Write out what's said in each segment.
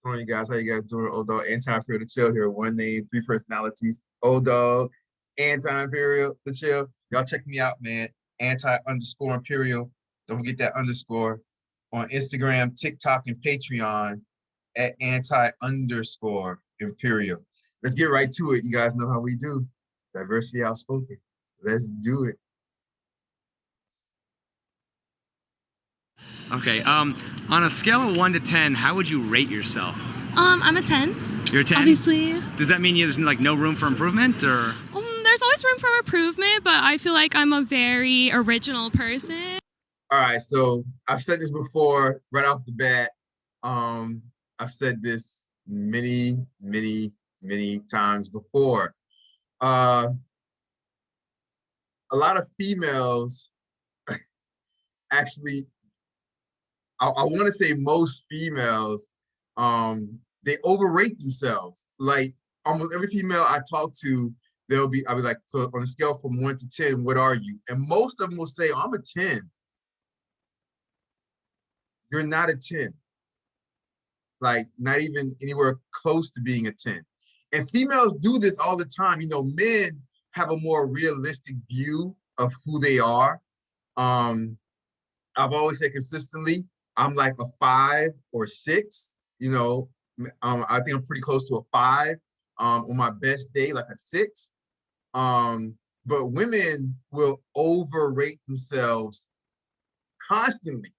How you guys? How you guys doing? Old Dog, Anti-Imperial, the Chill here. One name, three personalities. Old Dog, Anti-Imperial, the Chill. Y'all check me out, man. Anti_Imperial. Don't forget that underscore on Instagram, TikTok, and Patreon at anti_Imperial. Let's get right to it. You guys know how we do. Diversity Outspoken. Let's do it. Okay. On a scale of 1 to 10, how would you rate yourself? I'm a 10. You're a 10? Obviously. Does that mean there's like no room for improvement, or? There's always room for improvement, but I feel like I'm a very original person. All right, so I've said this before, right off the bat. I've said this many times before. A lot of females actually, I want to say most females, they overrate themselves. Like almost every female I talk to, I'll be like, so on a scale from 1 to 10, what are you? And most of them will say, I'm a 10. You're not a 10. Like not even anywhere close to being a 10. And females do this all the time. You know, men have a more realistic view of who they are. I've always said consistently, I'm like a 5 or 6. You know, I think I'm pretty close to a 5. On my best day, like a 6. But women will overrate themselves constantly.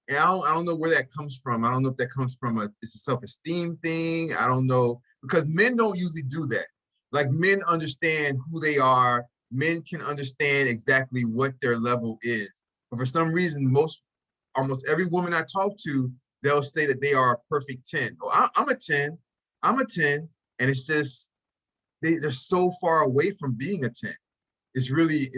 And I don't know where that comes from. I don't know if that comes from it's a self-esteem thing. I don't know, because men don't usually do that. Like men understand who they are. Men can understand exactly what their level is. But for some reason, almost every woman I talk to, they'll say that they are a perfect 10. Oh, I'm a 10. I'm a 10. And it's just, they're so far away from being a 10. It's really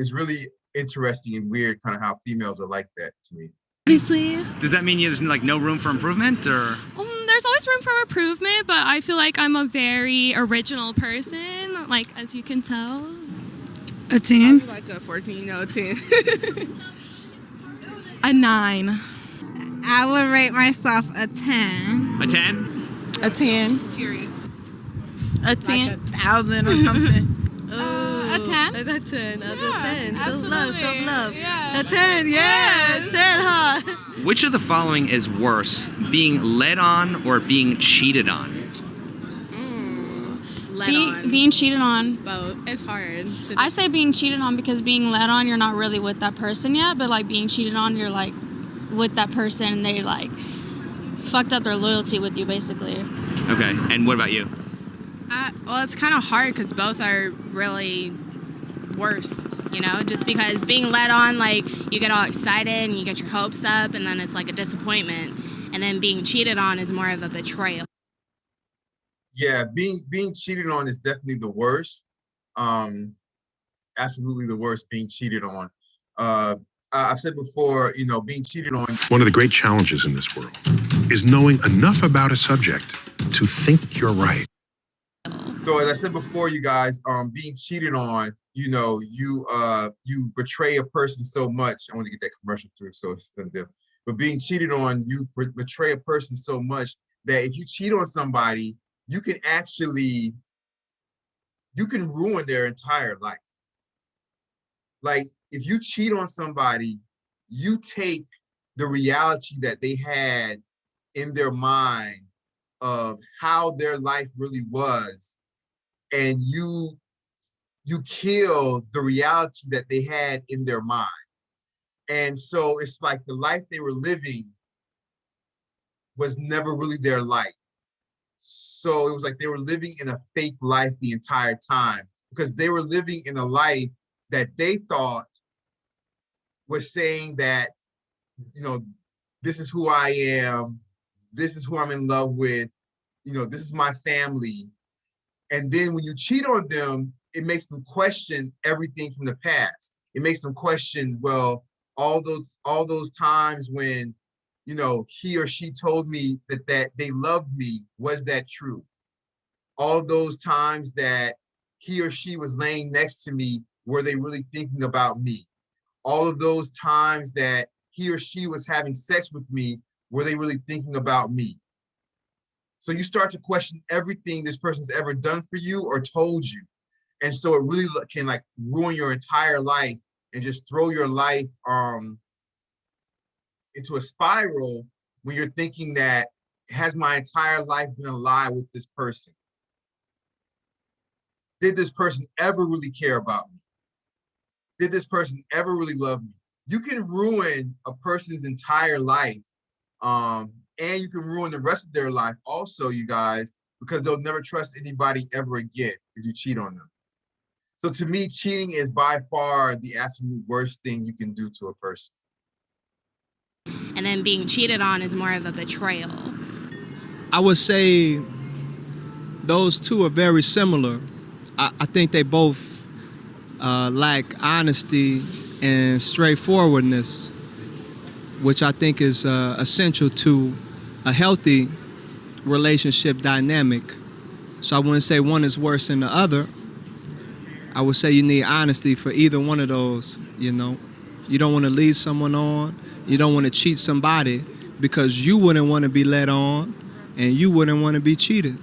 interesting and weird kind of how females are like that to me. Obviously. Does that mean there's like no room for improvement, or? There's always room for improvement, but I feel like I'm a very original person, like as you can tell. A 10? Like a 14, no, 10. A 9. I would rate myself a 10. A 10? A 10. Period. A 10. Like 1,000 or something. A 10? A 10. A 10. Self-love. Yeah. A 10, yes. 10, huh? Which of the following is worse, being led on or being cheated on? Being cheated on. Both. It's hard. I say being cheated on because being led on, you're not really with that person yet, but like being cheated on, you're like with that person and they like fucked up their loyalty with you basically. Okay, and what about you? Well, it's kind of hard because both are really worse, you know, just because being led on, like you get all excited and you get your hopes up and then it's like a disappointment, and then being cheated on is more of a betrayal. Yeah, being cheated on is definitely the worst. Absolutely the worst, being cheated on. I've said before, you know, being cheated on. One of the great challenges in this world is knowing enough about a subject to think you're right. So as I said before, you guys, being cheated on, you know, you betray a person so much. I want to get that commercial through, so it's still different. But being cheated on, you betray a person so much that if you cheat on somebody, you can ruin their entire life. Like if you cheat on somebody, you take the reality that they had in their mind of how their life really was, and you kill the reality that they had in their mind. And so it's like the life they were living was never really their life. So it was like they were living in a fake life the entire time, because they were living in a life that they thought was saying that, you know, this is who I am, this is who I'm in love with, you know, this is my family. And then when you cheat on them, it makes them question everything from the past. It makes them question, well, all those times when, you know, he or she told me that they loved me, was that true? All those times that he or she was laying next to me, were they really thinking about me? All of those times that he or she was having sex with me, Were they really thinking about me? So you start to question everything this person's ever done for you or told you. And so it really can like ruin your entire life and just throw your life into a spiral when you're thinking that, has my entire life been a lie with this person? Did this person ever really care about me? Did this person ever really love me? You can ruin a person's entire life, and you can ruin the rest of their life also, you guys, because they'll never trust anybody ever again if you cheat on them. So to me, cheating is by far the absolute worst thing you can do to a person. And then being cheated on is more of a betrayal. I would say those two are very similar. I think they both lack honesty and straightforwardness, which I think is essential to a healthy relationship dynamic. So I wouldn't say one is worse than the other. I would say you need honesty for either one of those, you know. You don't want to lead someone on. You don't want to cheat somebody because you wouldn't want to be led on and you wouldn't want to be cheated.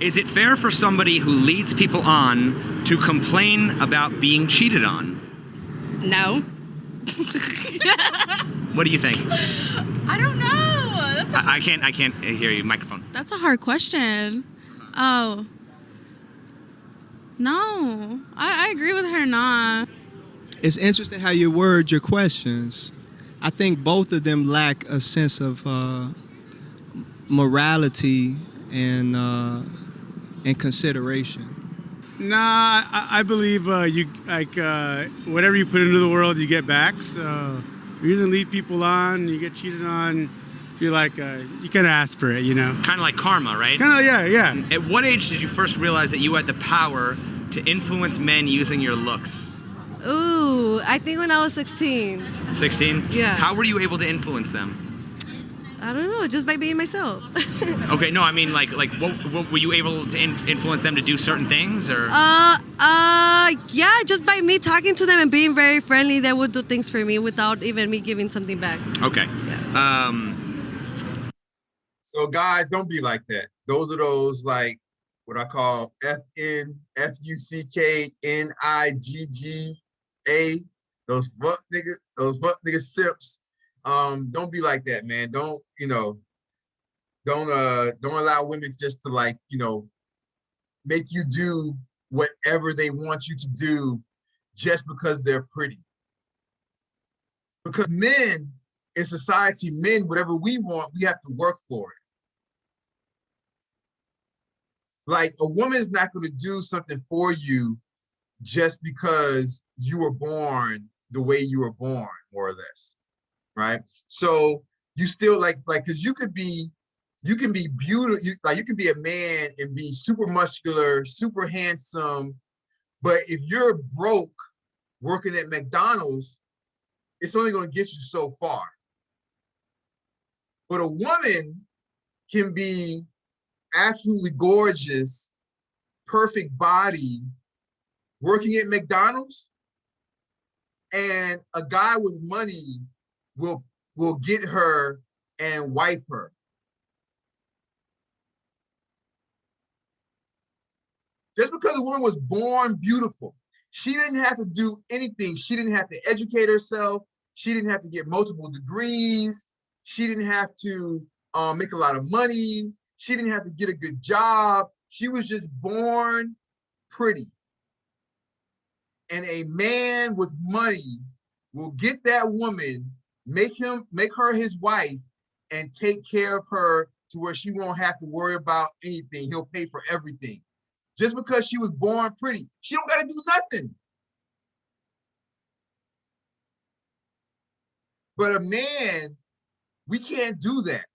Is it fair for somebody who leads people on to complain about being cheated on? No. What do you think? I don't know. I can't hear you. Microphone. That's a hard question. Oh. No. I agree with her, nah. It's interesting how you word your questions. I think both of them lack a sense of morality and consideration. Nah, I believe you like whatever you put into the world, you get back. So if you're gonna lead people on, you get cheated on. Feel like you can ask for it, you know. Kind of like karma, right? Kind of, yeah. At what age did you first realize that you had the power to influence men using your looks? Ooh, I think when I was 16. 16? Yeah. How were you able to influence them? I don't know, just by being myself. Okay, no, I mean like what were you able to influence them to do certain things or? Yeah, just by me talking to them and being very friendly, they would do things for me without even me giving something back. Okay. Yeah. So guys, don't be like that. Those are those like what I call FNFUCKNIGGA. Those fuck nigga simps. Don't be like that, man. Don't allow women just to like, make you do whatever they want you to do just because they're pretty. Because men in society, whatever we want, we have to work for it. Like a woman's not going to do something for you just because you were born the way you were born, more or less, right? So you still like, because you can be beautiful, you can be a man and be super muscular, super handsome, but if you're broke working at McDonald's, it's only going to get you so far. But a woman can be absolutely gorgeous, perfect body, working at McDonald's, and a guy with money will get her and wife her. Just because a woman was born beautiful, she didn't have to do anything. She didn't have to educate herself. She didn't have to get multiple degrees. She didn't have to make a lot of money. She didn't have to get a good job. She was just born pretty. And a man with money will get that woman, make her his wife, and take care of her to where she won't have to worry about anything. He'll pay for everything. Just because she was born pretty, she don't gotta do nothing. But a man, we can't do that.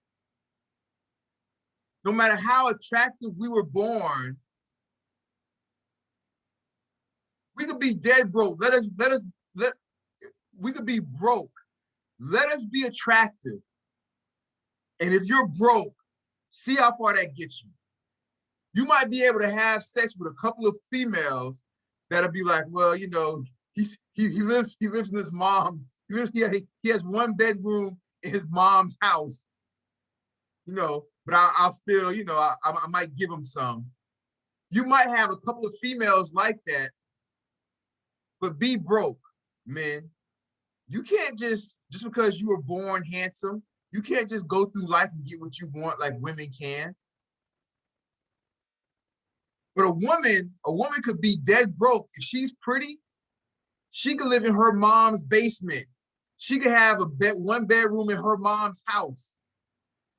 No matter how attractive we were born, we could be dead broke. We could be broke. Let us be attractive. And if you're broke, see how far that gets you. You might be able to have sex with a couple of females that'll be like, well, he lives in his mom. He has one bedroom in his mom's house. but I'll still, I might give them some. You might have a couple of females like that, but be broke, men. You can't just because you were born handsome, you can't just go through life and get what you want like women can. But a woman could be dead broke. If she's pretty, she could live in her mom's basement. She could have one bedroom in her mom's house.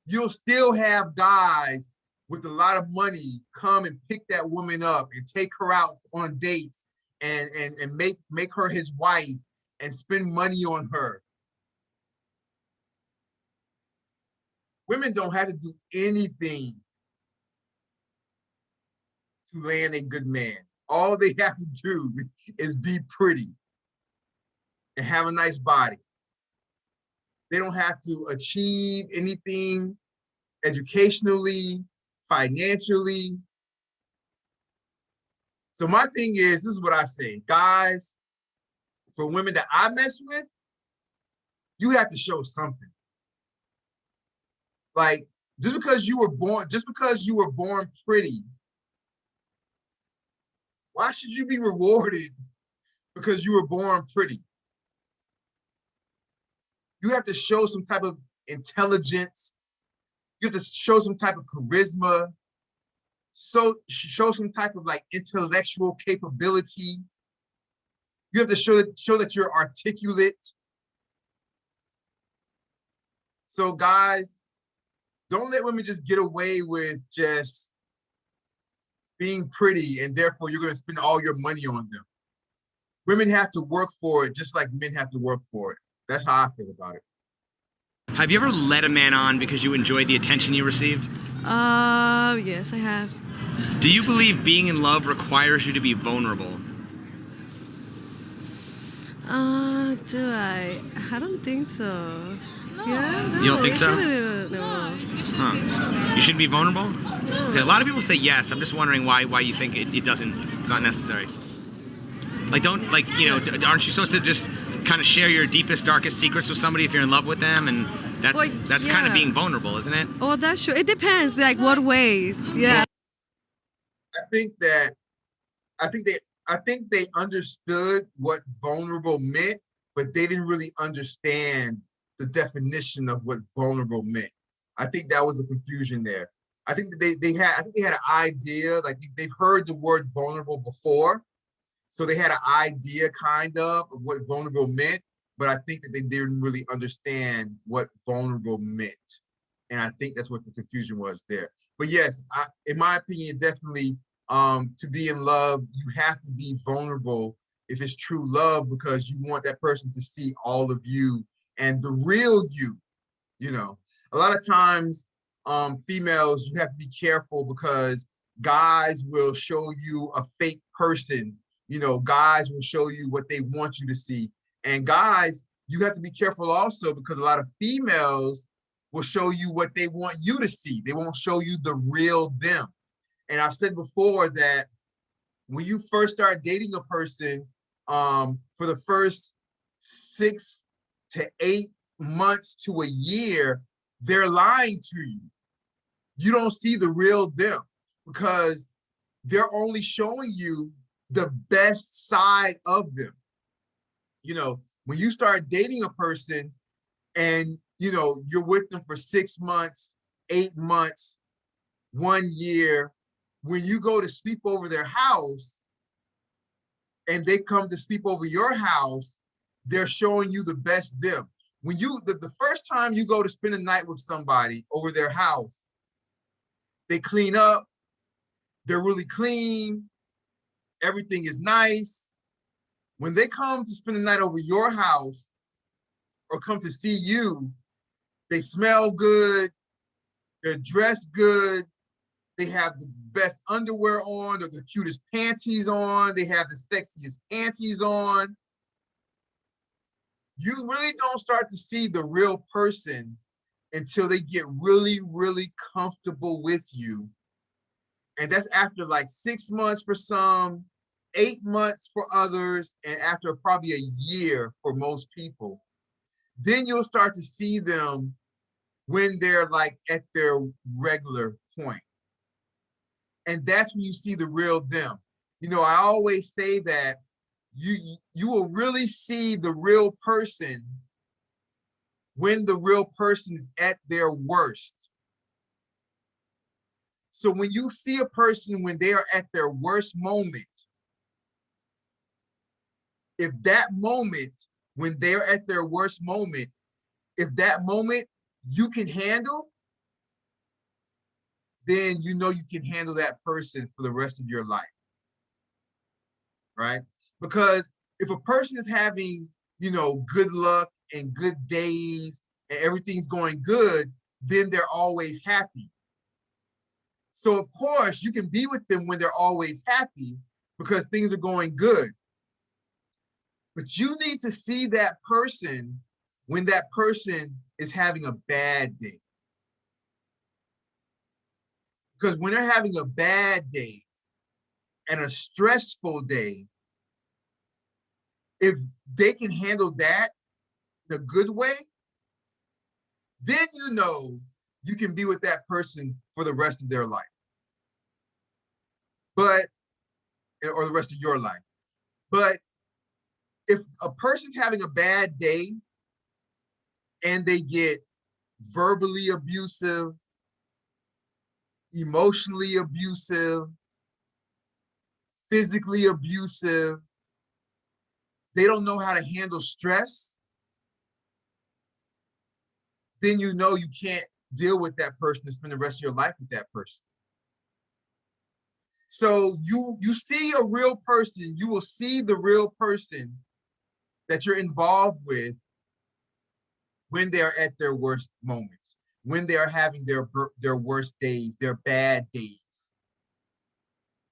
You'll still have guys with a lot of money come and pick that woman up and take her out on dates and make her his wife and spend money on her. Women don't have to do anything to land a good man. All they have to do is be pretty and have a nice body. They don't have to achieve anything educationally, financially. So my thing is, this is what I say, guys, for women that I mess with, you have to show something. Like, just because you were born pretty, why should you be rewarded because you were born pretty? You have to show some type of intelligence. You have to show some type of charisma. So show some type of like intellectual capability. You have to show that you're articulate. So guys, don't let women just get away with just being pretty and therefore you're going to spend all your money on them. Women have to work for it just like men have to work for it. That's how I feel about it. Have you ever led a man on because you enjoyed the attention you received? Yes, I have. Do you believe being in love requires you to be vulnerable? Do I? I don't think so. No. Yeah, no, You don't think so? No. You shouldn't You shouldn't be vulnerable? No. Okay, a lot of people say yes. I'm just wondering why you think it's not necessary. Like, aren't you supposed to just kind of share your deepest, darkest secrets with somebody if you're in love with them? And that's kind of being vulnerable, isn't it? Oh, that's true. It depends, like what ways. Yeah. I think they understood what vulnerable meant, but they didn't really understand the definition of what vulnerable meant. I think that was the confusion there. I think that they had an idea, like they've heard the word vulnerable before. So they had an idea kind of what vulnerable meant, but I think that they didn't really understand what vulnerable meant. And I think that's what the confusion was there. But yes, in my opinion, definitely to be in love, you have to be vulnerable if it's true love, because you want that person to see all of you and the real you. A lot of times females, you have to be careful because guys will show you a fake person. Guys will show you what they want you to see. And guys, you have to be careful also because a lot of females will show you what they want you to see. They won't show you the real them. And I've said before that when you first start dating a person, for the first 6 to 8 months to a year, they're lying to you. You don't see the real them because they're only showing you the best side of them. When you start dating a person and, you're with them for 6 months, 8 months, 1 year, when you go to sleep over their house and they come to sleep over your house, they're showing you the best them. When the first time you go to spend a night with somebody over their house, they clean up, they're really clean, everything is nice. When they come to spend the night over your house or come to see you, they smell good, they're dressed good, they have the best underwear on, or the cutest panties on, they have the sexiest panties on. You really don't start to see the real person until they get really, really comfortable with you. And that's after like 6 months for some, 8 months for others, and after probably a year for most people. Then you'll start to see them when they're like at their regular point. And that's when you see the real them. You know, I always say that you will really see the real person when the real person is at their worst. So when you see a person when they are at their worst moment, if that moment, when they're at their worst moment, if that moment you can handle, then you know you can handle that person for the rest of your life, right? Because if a person is having, you know, good luck and good days and everything's going good, then they're always happy. So of course you can be with them when they're always happy because things are going good. But you need to see that person when that person is having a bad day. Because when they're having a bad day and a stressful day, if they can handle that in a good way, then you know you can be with that person for the rest of their life. But, or the rest of your life. But if a person's having a bad day and they get verbally abusive, emotionally abusive, physically abusive, they don't know how to handle stress, then you know you can't deal with that person and spend the rest of your life with that person. So you see a real person, you will see the real person that you're involved with when they're at their worst moments, when they're having their worst days, their bad days.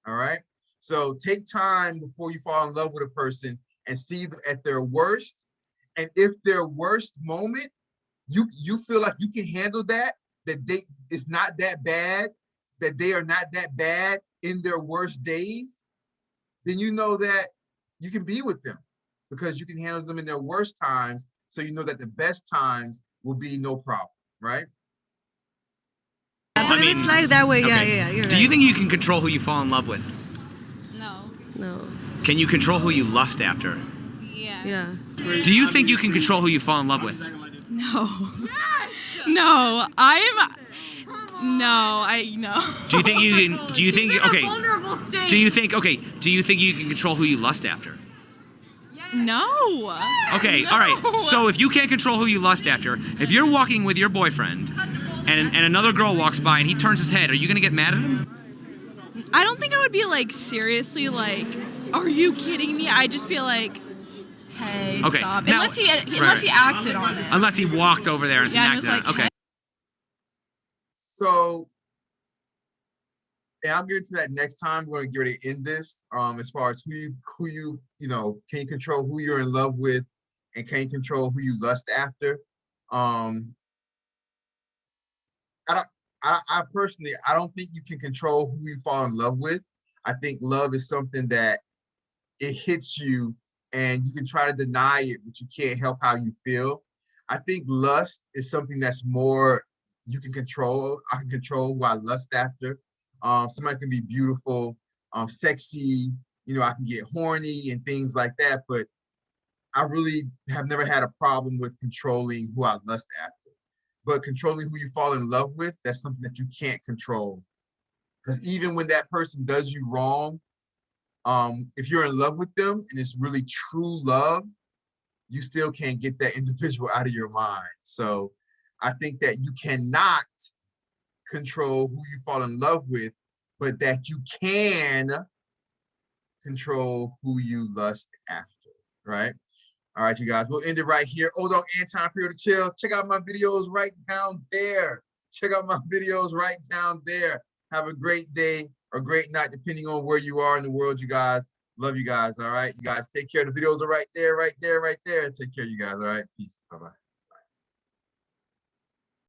All right? So take time before you fall in love with a person and see them at their worst. And if their worst moment, you feel like you can handle that it's not that bad, that they are not that bad in their worst days, then you know that you can be with them because you can handle them in their worst times. So you know that the best times will be no problem, right? But if it's like that way, okay. yeah, you're right. Do you think you can control who you fall in love with? No. Can you control who you lust after? Yeah. Do you think you can control who you fall in love with? No. Yes! No, no. Do you think you can, do you think, okay, Vulnerable state. do you think you can control who you lust after? No. Okay, No. all right. So if you can't control who you lust after, if you're walking with your boyfriend and another girl walks by and he turns his head, are you gonna get mad at him? I don't think I would be like seriously like, are you kidding me? I'd just be like, hey, Okay, stop. now- Unless he acted on it. Unless he walked over there and Yeah, and smacked was it. like, Okay. So, and I'll get into that next time. We're going to get ready to end this. As far as who you know, can you control who you're in love with, and can you control who you lust after? I personally, I don't think you can control who you fall in love with. I think love is something that it hits you and you can try to deny it, but you can't help how you feel. I think lust is something that's more you can control. I can control who I lust after. Somebody can be beautiful, sexy, you know, I can get horny and things like that, but I really have never had a problem with controlling who I lust after. But controlling who you fall in love with, that's something that you can't control. Because even when that person does you wrong, if you're in love with them and it's really true love, you still can't get that individual out of your mind. So I think that you cannot control who you fall in love with, but that you can control who you lust after, right? All right, you guys, we'll end it right here. Dogg, Anti-Imperial to Chill. Check out my videos right down there. Check out my videos right down there. Have a great day or great night, depending on where you are in the world, you guys. Love you guys, all right? You guys take care. The videos are right there, right there, right there. Take care, you guys, all right? Peace. Bye-bye.